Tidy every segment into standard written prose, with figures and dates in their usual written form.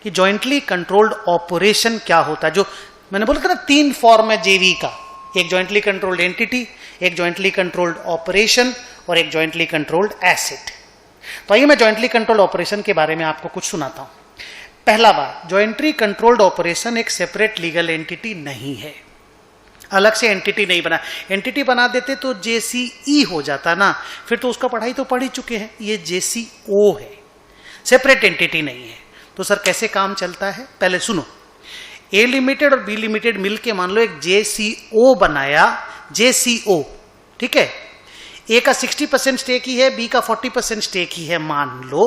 कि jointly controlled operation क्या होता है। जो मैंने बोला था ना 3 फॉर्म है जेवी का, एक जॉइंटली कंट्रोल्ड एंटिटी, एक जॉइंटली कंट्रोल्ड ऑपरेशन और एक जॉइंटली कंट्रोल्ड एसेट। तो आइए मैं जॉइंटली कंट्रोल्ड ऑपरेशन के बारे में आपको कुछ सुनाता हूं। पहला बात, जॉइंटली कंट्रोल्ड ऑपरेशन एक सेपरेट लीगल एंटिटी नहीं है, अलग से एंटिटी नहीं बना। एंटिटी बना देते तो जेसीई हो जाता ना, फिर तो उसका पढ़ाई तो पढ़ ही चुके हैं। ये जेसीओ है, सेपरेट एंटिटी नहीं है। तो सर कैसे काम चलता है, पहले सुनो। ए लिमिटेड और बी लिमिटेड मिलके मान लो एक जेसीओ बनाया, जेसीओ, ठीक है। ए का 60% स्टेक ही है, बी का 40% स्टेक ही है मान लो।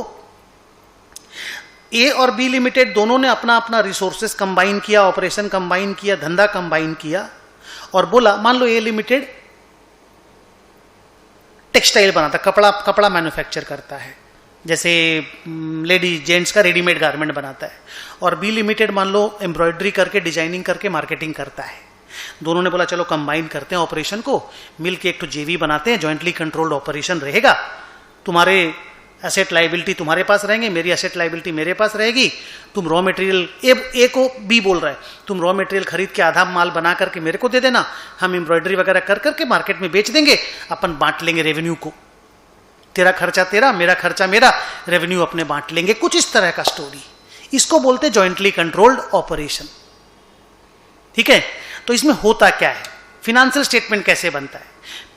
ए और बी लिमिटेड दोनों ने अपना अपना रिसोर्सेस कंबाइन किया, ऑपरेशन कंबाइन किया, धंधा कंबाइन किया और बोला, मान लो ए लिमिटेड टेक्सटाइल बनाता, कपड़ा मैन्युफैक्चर करता है, जैसे लेडीज जेंट्स का रेडीमेड गारमेंट बनाता है, और बी लिमिटेड मान लो एम्ब्रॉयडरी करके, डिजाइनिंग करके मार्केटिंग करता है। दोनों ने बोला चलो कंबाइन करते हैं ऑपरेशन को, मिलके एक तो जेवी बनाते हैं, जॉइंटली कंट्रोल्ड ऑपरेशन रहेगा। तुम्हारे एसेट लाइबिलिटी तुम्हारे पास रहेंगे, मेरी एसेट लाइबिलिटी मेरे पास रहेगी। तुम रॉ मटेरियल, ए को बी बोल रहा है, तुम रॉ मटेरियल खरीद के आधा माल बना करके मेरे को दे देना, हम एम्ब्रॉयडरी वगैरह कर करके मार्केट में बेच देंगे, अपन बांट लेंगे रेवेन्यू को। तेरा खर्चा तेरा, मेरा खर्चा मेरा, रेवेन्यू अपने बांट लेंगे। कुछ इस तरह का स्टोरी, इसको बोलते जॉइंटली कंट्रोल्ड ऑपरेशन, ठीक है। तो इसमें होता क्या है, फिनेंशियल स्टेटमेंट कैसे बनता है,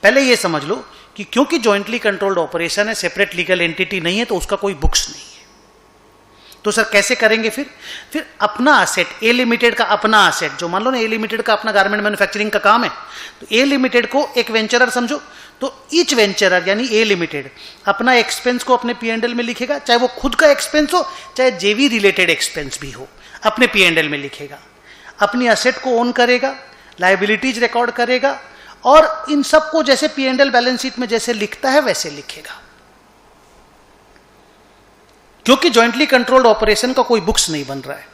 पहले ये समझ लो कि क्योंकि जॉइंटली कंट्रोल्ड ऑपरेशन है, सेपरेट लीगल एंटिटी नहीं है, तो उसका कोई बुक्स नहीं है। तो सर कैसे करेंगे फिर अपना असेट, ए लिमिटेड का अपना असेट, जो मान लो ना ए लिमिटेड का अपना गारमेंट मैन्युफैक्चरिंग का काम है, तो ए लिमिटेड को एक वेंचरर समझो, तो ईच वेंचरर यानी ए लिमिटेड अपना एक्सपेंस को अपने P&L में लिखेगा, चाहे वो खुद का एक्सपेंस हो, चाहे जेवी रिलेटेड एक्सपेंस भी हो, अपने P&L में लिखेगा। अपनी असेट को ओन करेगा, लायबिलिटीज रिकॉर्ड करेगा, और इन सबको जैसे P&L बैलेंस शीट में जैसे लिखता है वैसे लिखेगा। क्योंकि जॉइंटली कंट्रोल्ड ऑपरेशन का कोई बुक्स नहीं बन रहा है,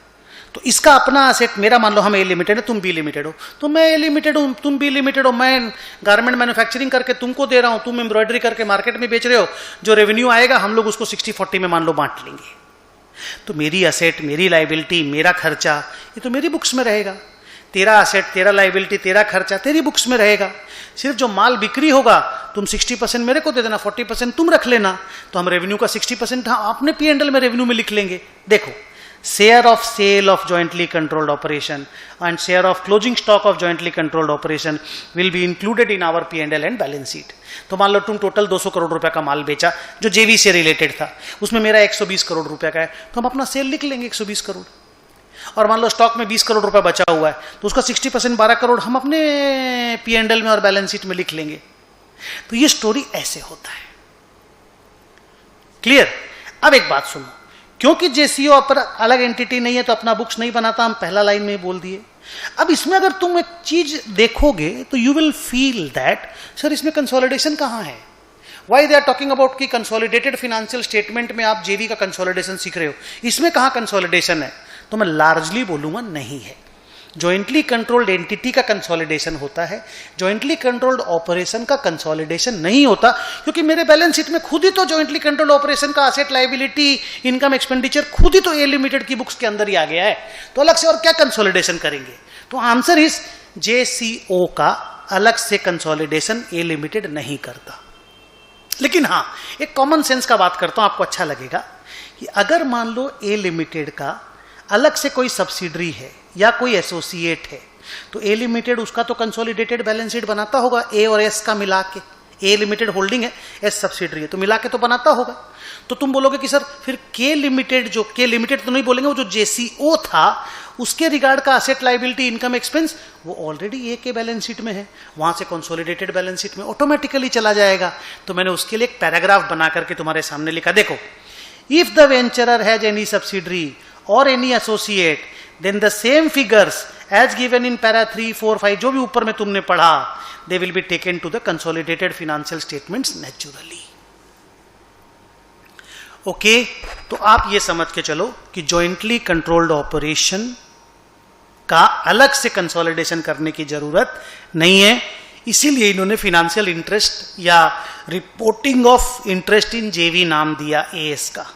तो इसका अपना असेट, मेरा मान लो हम ए लिमिटेड है, तुम बी लिमिटेड हो, तो मैं ए लिमिटेड हूं, तुम बी लिमिटेड हो, मैं गारमेंट मैन्युफैक्चरिंग करके तुमको दे रहा हूं, तुम एम्ब्रॉयडरी करके मार्केट में बेच रहे हो, जो रेवेन्यू आएगा हम लोग उसको 60-40 में मान लो बांट लेंगे। तो मेरी असेट, मेरी लायबिलिटी, मेरा खर्चा, ये तो मेरी बुक्स में रहेगा। तेरा असेट, तेरा लायबिलिटी, तेरा खर्चा तेरी बुक्स में रहेगा। सिर्फ जो माल बिक्री होगा तुम 60% मेरे को दे देना, 40% तुम रख लेना, तो हम रेवेन्यू का 60% अपने P&L में रेवेन्यू में लिख लेंगे। देखो, share of sale of jointly controlled operation and share of closing stock of jointly controlled operation will be included in our P&L and balance sheet. तो मान लो तुम टोटल 200 करोड़ रुपए का माल बेचा जो जेवी से रिलेटेड था, उसमें मेरा 120 करोड़ रुपए का है, तो हम अपना सेल लिख लेंगे 120 करोड़। और मान लो स्टॉक में 20 करोड़ रुपए बचा हुआ है, तो उसका 60% 12 करोड़ हम अपने P&L में और बैलेंस शीट में लिख लेंगे। तो ये स्टोरी ऐसे होता है। क्लियर? अब एक बात सुनो, क्योंकि जेसीओ पर अलग एंटिटी नहीं है तो अपना बुक्स नहीं बनाता, हम पहला लाइन में बोल दिए। अब इसमें अगर तुम एक चीज देखोगे तो you will feel that sir इसमें कंसोलिडेशन कहां है। Why they are talking about कि कंसोलिडेटेड फाइनेंशियल स्टेटमेंट में आप जेवी का कंसोलिडेशन सीख रहे हो, इसमें कहां कंसोलिडेशन है? तो मैं लार्जली बोलूंगा नहीं है। जॉइंटली कंट्रोल्ड एंटिटी का कंसोलिडेशन होता है, जॉइंटली कंट्रोल्ड ऑपरेशन का कंसोलिडेशन नहीं होता, क्योंकि मेरे बैलेंस शीट में खुद ही तो जॉइंटली कंट्रोल्ड ऑपरेशन का असेट, लायबिलिटी, इनकम, एक्सपेंडिचर खुद ही तो ए लिमिटेड की बुक्स के अंदर ही आ गया है, तो अलग से और क्या कंसोलिडेशन करेंगे? तो आंसर इज जेसीओ का अलग से कंसोलिडेशन ए लिमिटेड नहीं करता। लेकिन हाँ, एक कॉमन सेंस का बात करता हूं, आपको अच्छा लगेगा कि अगर मान लो ए लिमिटेड का अलग से कोई सब्सिडरी है या कोई एसोसिएट है, तो ए लिमिटेड उसका तो कंसोलिडेटेड बैलेंस शीट बनाता होगा, ए और एस का मिला के। ए लिमिटेड होल्डिंग है, एस सब्सिडरी है, तो मिला के तो बनाता होगा। तो तुम बोलोगे कि सर फिर के लिमिटेड, जो के लिमिटेड तो नहीं बोलेंगे, वो जो जेसीओ था उसके रिगार्ड का असेट, लायबिलिटी, इनकम, एक्सपेंस वो ऑलरेडी ए के बैलेंस शीट में है, वहां से कंसोलिडेटेड बैलेंस शीट में ऑटोमेटिकली चला जाएगा। तो मैंने उसके लिए एक पैराग्राफ बना करके तुम्हारे सामने लिखा, देखो, if the वेंचरर has any subsidiary or any associate, then the same figures as given in para 3, 4, 5 जो भी ऊपर में तुमने पढ़ा, they will be taken to the consolidated financial statements naturally. Okay, तो आप ये समझ के चलो कि जॉइंटली कंट्रोल्ड ऑपरेशन का अलग से कंसोलिडेशन करने की जरूरत नहीं है। इसीलिए इन्होंने फिनेंशियल इंटरेस्ट या रिपोर्टिंग ऑफ इंटरेस्ट इन जेवी नाम दिया एएस का।